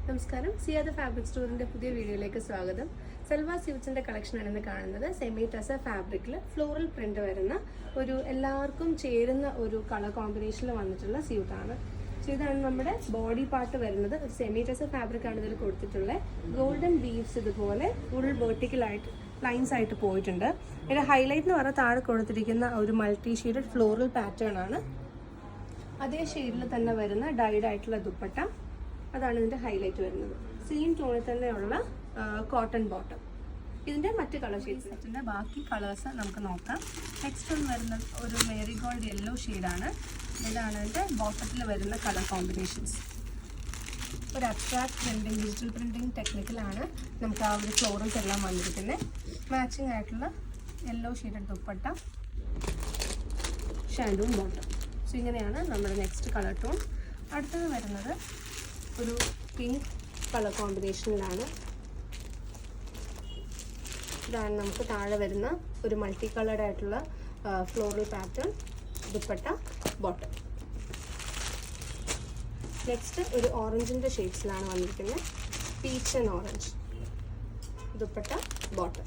നമസ്കാരം, സിയാദ ഫാബ്രിക് സ്റ്റോറിന്റെ പുതിയ വീഡിയോയിലേക്ക് സ്വാഗതം. സൽവാർ സ്യൂട്ട്സിന്റെ കളക്ഷൻ ആണ് ഇന്ന് കാണുന്നത്. സെമി ടസർ ഫാബ്രിക്കിൽ ഫ്ലോറൽ പ്രിന്റ് വരുന്ന ഒരു എല്ലാവർക്കും ചേരുന്ന ഒരു കളർ കോമ്പിനേഷനിൽ വന്നിട്ടുള്ള സ്യൂട്ടാണ്. സോ ഇതാണ് നമ്മുടെ ബോഡി പാർട്ട് വരുന്നത്. ഒരു സെമി ടസർ ഫാബ്രിക് ആണ് ഇതിൽ കൊടുത്തിട്ടുള്ളത്. ഗോൾഡൻ ബീവ്സ് ഇതുപോലെ ഫുൾ വെർട്ടിക്കലായിട്ട് ലൈൻസ് ആയിട്ട് പോയിട്ടുണ്ട്. ഇതിന്റെ ഹൈലൈറ്റ് എന്ന് പറഞ്ഞാൽ താഴെ കൊടുത്തിരിക്കുന്ന ഒരു മൾട്ടി ഷെയ്ഡഡ് ഫ്ലോറൽ പാറ്റേൺ ആണ്. അതേ ഷെയ്ഡിൽ തന്നെ വരുന്ന ഡൈഡ് ആയിട്ടുള്ള ദുപ്പട്ട, അതാണ് ഇതിൻ്റെ ഹൈലൈറ്റ് വരുന്നത്. സെയിം ടോണിൽ തന്നെയുള്ള കോട്ടൺ ബോട്ടം. ഇതിൻ്റെ മറ്റ് കളർ ഷെയ്ഡ്സ് സെറ്റിൻ്റെ ബാക്കി കളേഴ്സ് നമുക്ക് നോക്കാം. നെക്സ്റ്റ് ഒന്ന് വരുന്ന ഒരു മേരി ഗോൾഡ് യെല്ലോ ഷെയ്ഡാണ്. ഇതാണ് ഇതിൻ്റെ ബോട്ടത്തിൽ വരുന്ന കളർ കോമ്പിനേഷൻസ്. ഒരു അബ്സ്ട്രാക്ട് പ്രിൻറ്റിങ്, ഡിജിറ്റൽ പ്രിൻറ്റിങ് ടെക്നിക്കിലാണ് നമുക്ക് ആ ഒരു ഫ്ലോറൽസ് എല്ലാം വന്നിരിക്കുന്നത്. മാച്ചിങ് ആയിട്ടുള്ള yellow shaded dupatta, shantoon bottom. So ഇങ്ങനെയാണ് നമ്മുടെ നെക്സ്റ്റ് കളർ ടോൺ. അടുത്തത് വരുന്നത് ഒരു പിങ്ക് കളർ കോമ്പിനേഷനിലാണ്. ഇതാണ് നമുക്ക് താഴെ വരുന്ന ഒരു മൾട്ടി കളേർഡ് ആയിട്ടുള്ള floral pattern, dupatta, bottom. Next ഒരു ഓറഞ്ചിൻ്റെ ഷെയ്ഡ്സിലാണ് വന്നിരിക്കുന്നത്. Peach and orange, dupatta, bottom.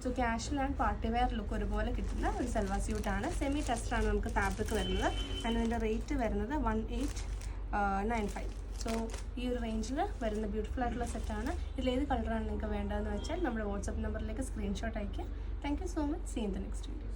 So casual and party wear look ഒരുപോലെ കിട്ടുന്ന ഒരു സൽവാർ സ്യൂട്ടാണ്. സെമി ടെസ്റ്ററാണ് നമുക്ക് ഫാബ്രിക് വരുന്നത്. ആൻഡ് ഇതിൻ്റെ റേറ്റ് വരുന്നത് 1895. സോ ഈ ഒരു റേഞ്ചിൽ വരുന്ന ബ്യൂട്ടിഫുൾ ആയിട്ടുള്ള സെറ്റാണ്. ഇതിലേത് കളറാണ് നിങ്ങൾക്ക് വേണ്ടതെന്ന് വെച്ചാൽ നമ്മുടെ വാട്സപ്പ് നമ്പറിലേക്ക് സ്ക്രീൻഷോട്ട് അയയ്ക്കുക. Thank you so much. See in the next video.